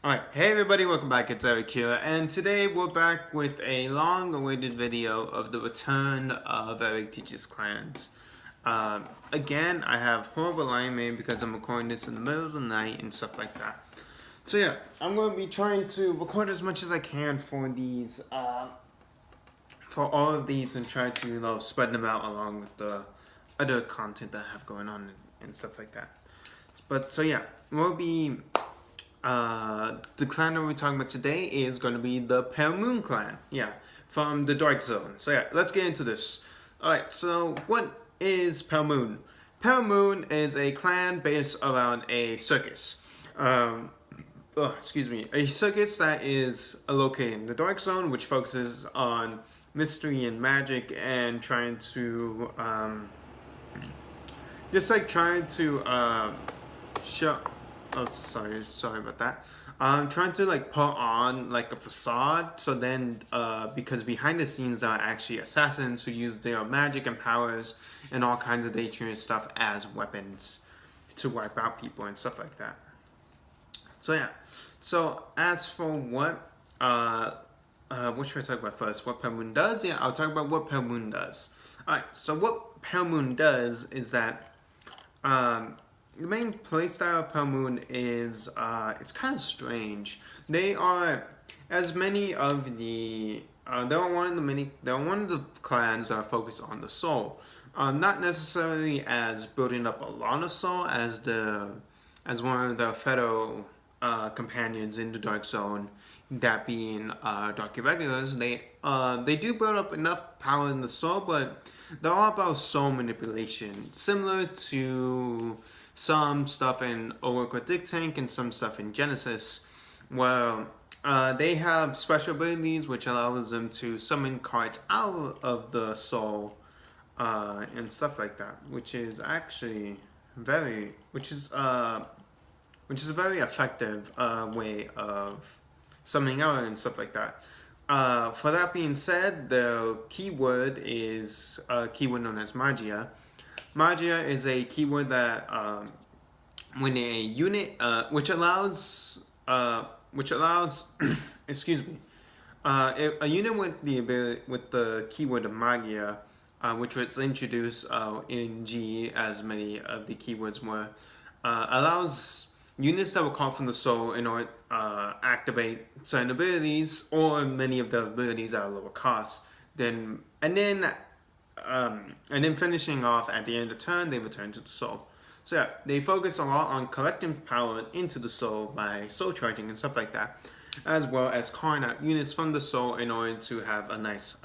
Alright, hey everybody, welcome back, it's Eric here, and today we're back with a long-awaited video of the return of Eric Teaches Clans. Again, I have horrible alignment because I'm recording this in the middle of the night and stuff like that. So yeah, I'm going to be trying to record as much as I can for these, for all of these, and try to, spread them out along with the other content that I have going on and stuff like that. But so yeah, we'll be the clan that we're talking about today is going to be the Pale Moon clan, from the Dark Zone. So yeah, let's get into this. Alright, so what is Pale Moon? Pale Moon is a clan based around a circus. A circus that is located in the Dark Zone, which focuses on mystery and magic and trying to, show. Oh, sorry about that. I'm trying to put on a facade, so then because behind the scenes there are actually assassins who use their magic and powers and all kinds of dangerous stuff as weapons to wipe out people and stuff like that. So yeah. So as for what should I talk about first? What Pale Moon does? Yeah, I'll talk about what Pale Moon does. Alright, so what Pale Moon does is that the main playstyle of Pale Moon is, it's kind of strange. They are, as many of the, they're one of the clans that are focused on the soul. Not necessarily as building up a lot of soul as one of the fellow companions in the Dark Zone, that being Dark Irregulars. They do build up enough power in the soul, but they're all about soul manipulation, similar to some stuff in Oracle Dick Tank and some stuff in Genesis, where they have special abilities which allows them to summon cards out of the soul and stuff like that, which is actually a very effective way of summoning out and stuff like that. For that being said, the keyword is a keyword known as Magia. Magia is a keyword that when a unit, which allows, excuse me, a unit with the keyword of Magia, which was introduced in G, as many of the keywords were, allows units that were called from the soul in order to activate certain abilities, or many of the abilities at a lower cost. And then finishing off at the end of the turn, they return to the soul. So yeah, they focus a lot on collecting power into the soul by soul charging and stuff like that, as well as calling out units from the soul in order to have a nice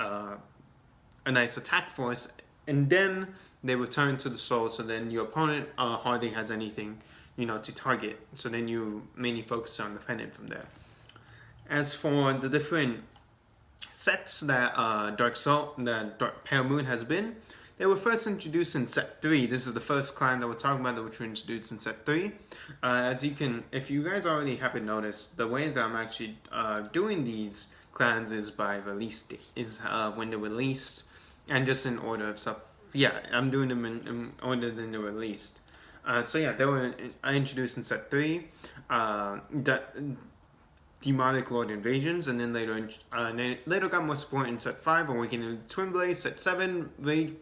attack force. And then they return to the soul, so then your opponent hardly has anything, to target. So then you mainly focus on defending from there. As for the different sets that Pale Moon has been, they were first introduced in set 3. This is the first clan that we're talking about that were introduced in set 3. If you guys already haven't noticed, the way that I'm actually doing these clans is by release date, when they're released, and just in order of stuff. Yeah, I'm doing them in order than they're released. So yeah, they were introduced in set 3. Demonic Lord Invasions, and then later got more support in set 5, Awakening of the Twin Blades, set 7,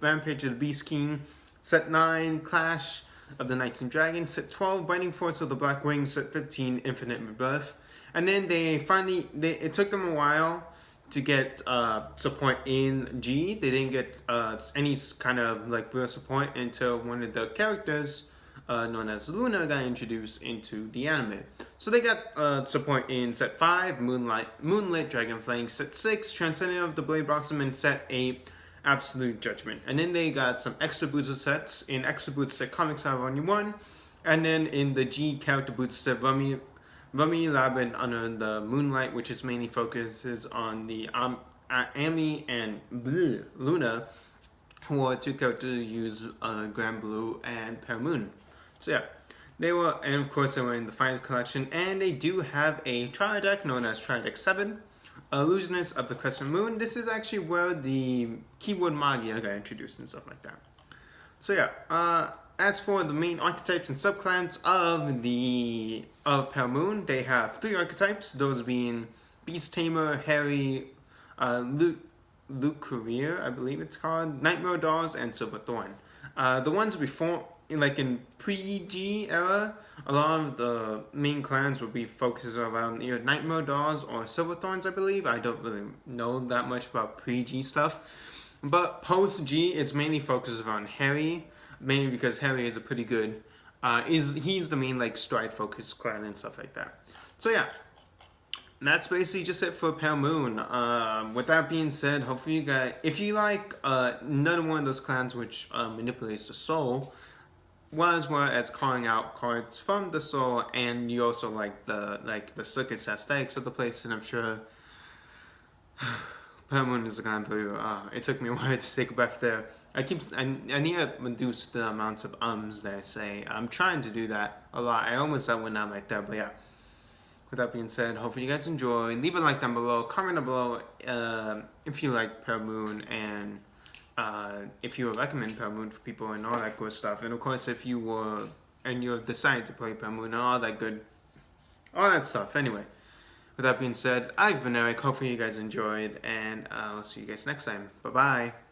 Rampage of the Beast King, set 9, Clash of the Knights and Dragons, set 12, Binding Force of the Black Wings, set 15, Infinite Rebirth. And then it took them a while to get support in G. They didn't get any kind of real support until one of the characters known as Luna got introduced into the anime. So they got support in set 5, Moonlit Dragonflame, set 6, Transcendent of the Blade Blossom, and set 8, Absolute Judgment. And then they got some extra booster sets. In extra booster set Comics Volume 1, and then in the G character booster set Rummy Labyrinth under the Moonlight, which is mainly focuses on the Ami and Luna, who are two characters who use Grand Blue and Pale Moon. So yeah, and of course they were in the Finals Collection, and they do have a trial deck known as Trial Deck 7, Illusionist of the Crescent Moon. This is actually where the keyword Magia got introduced and stuff like that. So yeah, as for the main archetypes and subclans of Pale Moon, they have 3 archetypes, those being Beast Tamer, Harry, Luke Career, I believe it's called, Nightmare Dolls, and Silverthorn. The ones before, like in pre-G era, a lot of the main clans would be focused around either Nightmare Dolls or Silverthorns, I believe. I don't really know that much about pre-G stuff. But post-G, it's mainly focused around Harry, mainly because Harry is a pretty good, he's the main like stride-focused clan and stuff like that. So yeah, that's basically just it for Pale Moon. With that being said, hopefully you guys, if you like another one of those clans which manipulates the soul, as well as calling out cards from the soul, and you also like the circus aesthetics of the place, and I'm sure Pale Moon is a clan for you. It took me a while to take a breath there. I need to reduce the amounts of that I say. I'm trying to do that a lot. I almost went out like that, but yeah. With that being said, hopefully you guys enjoy. Leave a like down below. Comment down below if you like Pale Moon, and if you would recommend Pale Moon for people and all that good stuff. And of course, if you were and you've decided to play Pale Moon and all that stuff. Anyway, with that being said, I've been Eric. Hopefully you guys enjoyed, and I'll see you guys next time. Bye bye.